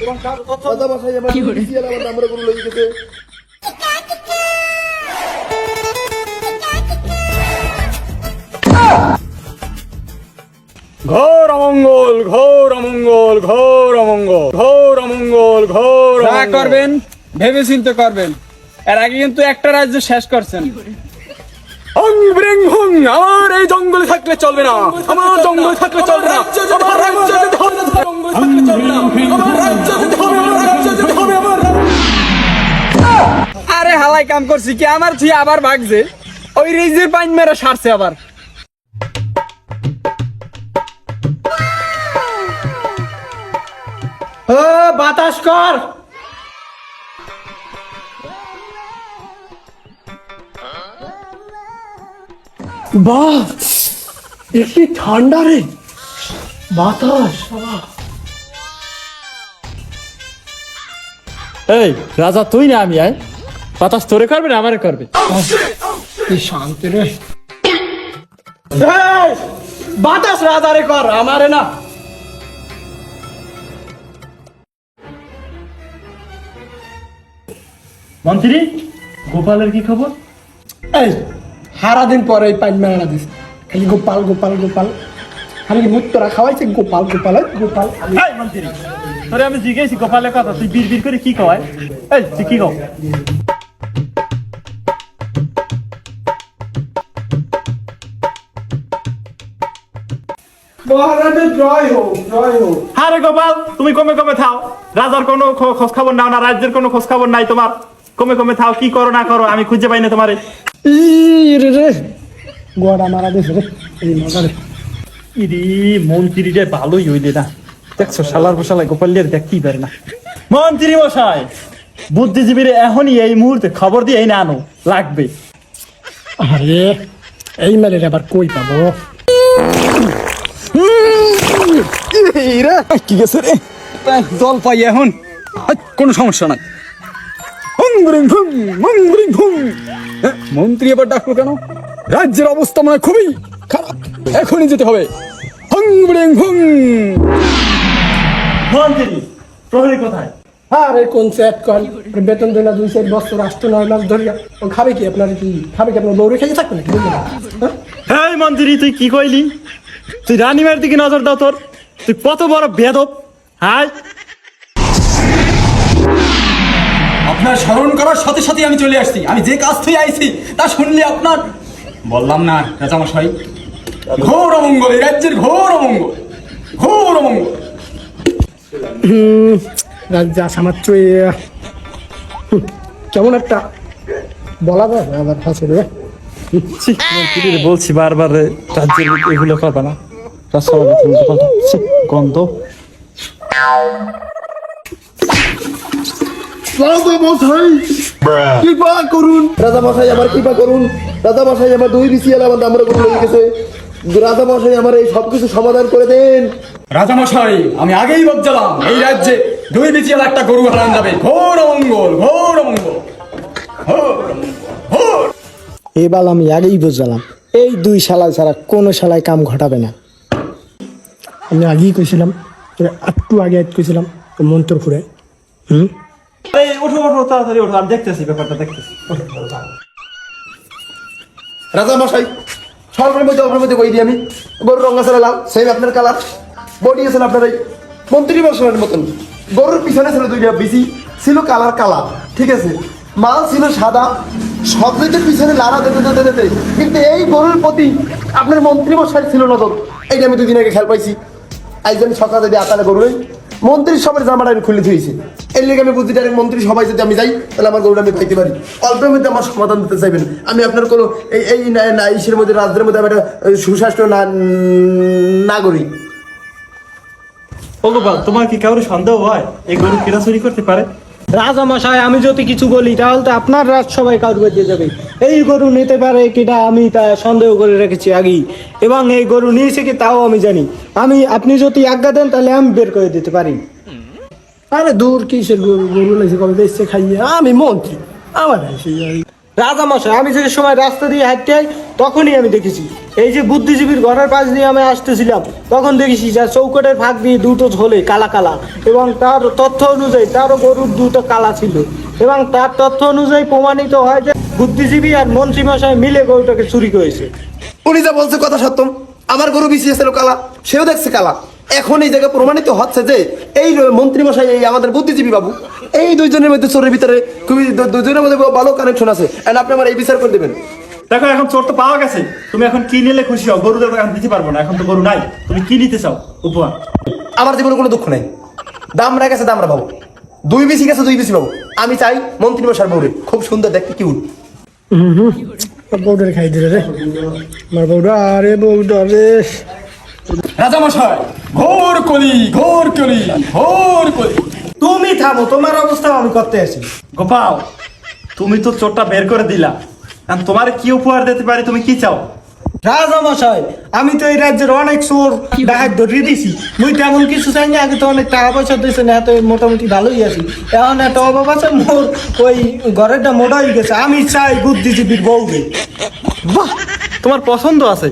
রাজা মশাই আমার বিসিএল আমার নাম্বার গরু লই গেছে। ঘোর অমঙ্গল, ঘোর অমঙ্গল, ঘোর অমঙ্গল, ঘোর অমঙ্গল, ঘোর যা করবেন ভেবে চিন্তে করবেন। এর আগে কিন্তু একটা রাজ্য শেষ করছেন। আমার এই জঙ্গলে থাকলে চলবে না, আমার জঙ্গলে থাকলে চলবে না, আমার রাজ্য যেতে হবে, জঙ্গলে থাকলে চলবে না, আমার রাজ্য যেতে হবে, আমার রাজ্য যেতে হবে, আমার আরে হালাই কাম করছি কি আমার থি আবার ভাগছে ওই রিজের পাইন মেরে সারছে আবার। বাতাস কর। বাহ, একটি ঠান্ডা রে বাতাস। এই রাজা তুই না আমি আয়, বাতাস তোরে করবে না আমারে করবে। কি শান্তি রে। এই, বাতাস রাজারে কর, আমারে না। মন্ত্রী গোপালের কি খবর? এই সারাদিন পরে এই পাইন মেলা দিস, খালি গোপাল গোপাল গোপাল, খালি মুত্তরা খাওয়াইছে গোপাল গোপাল গোপাল। এই মন্ত্রী তোরে আমি জিজ্ঞেসি গোপালের কথা, তুই বীর বীর করে কি কয়? এই তুই কি কও? মহারাজের জয় হোক, জয় হোক। আরে গোপাল তুমি কমে কমে থাও, রাজার কোনো খোঁজ খবর নাও না, রাজ্যের কোনো খোঁজ খবর নাই তোমার। কমে কমে থাও, কি করো না করো আমি খুঁজে পাই না তোমারে। রে রে গোড়া মারা দিছে রে এই মজারে। ইরি মন্ত্রীটা ভালোই হইলে না, দেখছো শালার বসালাই গোপালের দেখতেই পারে না। মন্ত্রী মশাই বুদ্ধিজীবীর এখনই এই মুহূর্তে খবর দিয়ে এই না আনো লাগবে। আরে এই মেলের আবার কই পাবো? কি গেছে রে জল পাই এখন, কোনো সমস্যা নাই। মন্ত্রী এবার ডাকলো কেন? রাজ্যের অবস্থা মনে হয় খুবই খারাপ, এখনই যেতে হবে। মন্ত্রী প্রহরী কোথায়? আরে কোন সেট কল বেতন দেয় না 2 বছর, 8-9 মাস ধরিয়া। ও খাবে কি আপনার, কি খাবে কি আপনার? বউরে খেয়ে থাকবে নাকি? এই মন্ত্রী তুই কি কইলি? তুই রানীমার দিকে নজর দাও তোর, তুই কত বড় বেদব। হাই আপনার স্মরণ করার সাথে সাথে আমি চলে আসছি। আমি যে কাজ থেকে আইছি তা শুনলে আপনার বললাম না রাজামশাই, ঘোর অমঙ্গল, এই রাজ্যের ঘোর অমঙ্গল, ঘোর অমঙ্গল। রাজ্যে আসা মাত্র কেমন একটা বলা যায় আবার হাসে রে। মন্ত্রীর বলছি বারবার রাজ্যের এগুলো করবে না, গন্ধ। কৃপা করুন রাজা মশাই, আমার কৃপা করুন রাজা মশাই। আমার 2 বিসিএল আমার নাম্বার গরু লই গেছে। রাজা মশাই আমার এই সবকিছু সমাধান করে দেন। রাজামশাই আমি আগেই বলছিলাম এই রাজ্যে 2 বিচিয়াল একটা গরু হারান যাবে। ঘোর অমঙ্গল, ঘোর অমঙ্গল, ঘোর অমঙ্গল, ঘোর। এবার আমি আগেই বুঝলাম এই 2 শালায় ছাড়া কোনো শালায় কাম ঘটাবে না। আমি আগেই কইছিলাম, একটু আগে কইছিলাম মন্ত্র ফুরে। এই ওঠো ওঠো তাড়াতাড়ি ওঠো, আমি দেখতেছি ব্যাপারটা দেখতেছি। রাজা মশাই স্বল্পের মধ্যে অল্পের মধ্যে কই দিই আমি। গরুর রঙা ছিল লাল, সেম আপনার কালার, বডি আছে আপনার এই মন্ত্রী বর্ষণের মতন। গরুর পিছনে ছিল 2টা বিসি, ছিল কালার কালা, ঠিক আছে। মাল ছিল সাদা, সব দিকের পিছনে লাড়া দিতে দিতে দিতে, কিন্তু এই গরুর প্রতি আপনার মন্ত্রী মশাই ছিল নজর। এইটা আমি 2 দিন আগে খেয়াল পাইছি। আজ আমি সকালে যদি আতালে গরু মন্ত্রীর সবার জামাটা আমি খুলে দিয়েছি। এর লেগে আমি বুদ্ধি ডাইরেক্ট মন্ত্রী সবাই যদি আমি যাই তাহলে আমার গরুটা আমি পাইতে পারি। অল্পের মধ্যে আমার সমাধান দিতে চাইবেন। আমি আপনার কোনো এই ইসের মধ্যে রাজ্যের মধ্যে আমি একটা সুস্বাস্থ্য নাগরিক। ও গোপাল তোমার কি কাউরে সন্দেহ হয় এই গরু কেরা চুরি করতে পারে? রাজা মশাই আমি যদি কিছু বলি তাহলে তো আপনার রাজ সবাই কাউকে দিয়ে যাবে। এই গরু নিতে পারে কিনা আমি তা সন্দেহ করে রেখেছি আগেই, এবং এই গরু নিয়েছে কি তাও আমি জানি। আপনি যদি আজ্ঞা দেন তাহলে আমি বের করে দিতে পারি। আরে দূর কিসের গরু, গরু লাগছে কবে দেখছে খাইয়ে, আমি মন্ত্রী আমার রাজামশাই, আমি যে সময় রাস্তা দিয়ে হাঁটতে যাই তখনই আমি দেখেছি এই যে বুদ্ধিজীবীর ঘরের পাশ দিয়ে আমি আসতেছিলাম, তখন দেখেছি যে চৌকটের ফাঁক দিয়ে দুটো ঝোলে কালা কালা, এবং তার তথ্য অনুযায়ী তারও গরুর দুটো কালা ছিল, এবং তার তথ্য অনুযায়ী প্রমাণিত হয় যে বুদ্ধিজীবী আর মন্ত্রীমশাই মিলে গরুটাকে চুরি করেছে। উনি যা বলছে কথা সত্য, আমার গরু বিছিয়েছিল কালা, সেও দেখছে কালা। এখন এই জায়গায় প্রমাণিত হচ্ছে যে এই মন্ত্রী মশাই, এই আমাদের বুদ্ধিজীবী বাবু, এই দুইজনের মধ্যে চোরের ভিতরে খুবই দুইজনের মধ্যে ভালো কানেকশন আছে। এন্ড আপনি আমার এই বিচার করে দেবেন। দেখো এখন চোর তো পাওয়া গেছে, তুমি এখন কি নিলে খুশি হও? গরু দেখো এখন দিতে পারবো না, এখন তো গরু নাই, তুমি কি নিতে চাও উপহার? আমার জীবনে কোনো দুঃখ নাই, দামরা গেছে দামরা পাবো, দুই বিসি গেছে দুই বিসি পাবো। আমি চাই মন্ত্রী মশার বউরে, খুব সুন্দর দেখতে, কিউট। বউডারে খাই দিলে রে, আমার বউডা, আরে বউডা রে। রাজামশাই, ঘোর কলি, ঘোর কলি, ঘোর কলি। তুমি থামো, তোমার অবস্থা আমি করতে আছি। গোপাল, তুমি তো চোরটা বের করে দিলা, এখন তোমার কি উপহার দিতে পারি, তুমি কি চাও? রাজামশাই, আমি তো এই রাজ্যের অনেক চোর ডাকাত ধরিয়ে দিছি, মুই তেমন কিছু চাই না। আগে তো অনেক টাকা পয়সা দিয়েছে না, তো মোটামুটি ভালোই আছি। এখন একটা অভাব আছে, মোর ওই ঘরেরটা মোটা হয়ে গেছে। আমি চাই বুদ্ধিজীবীর বউকে। বাহ, তোমার পছন্দ আছে।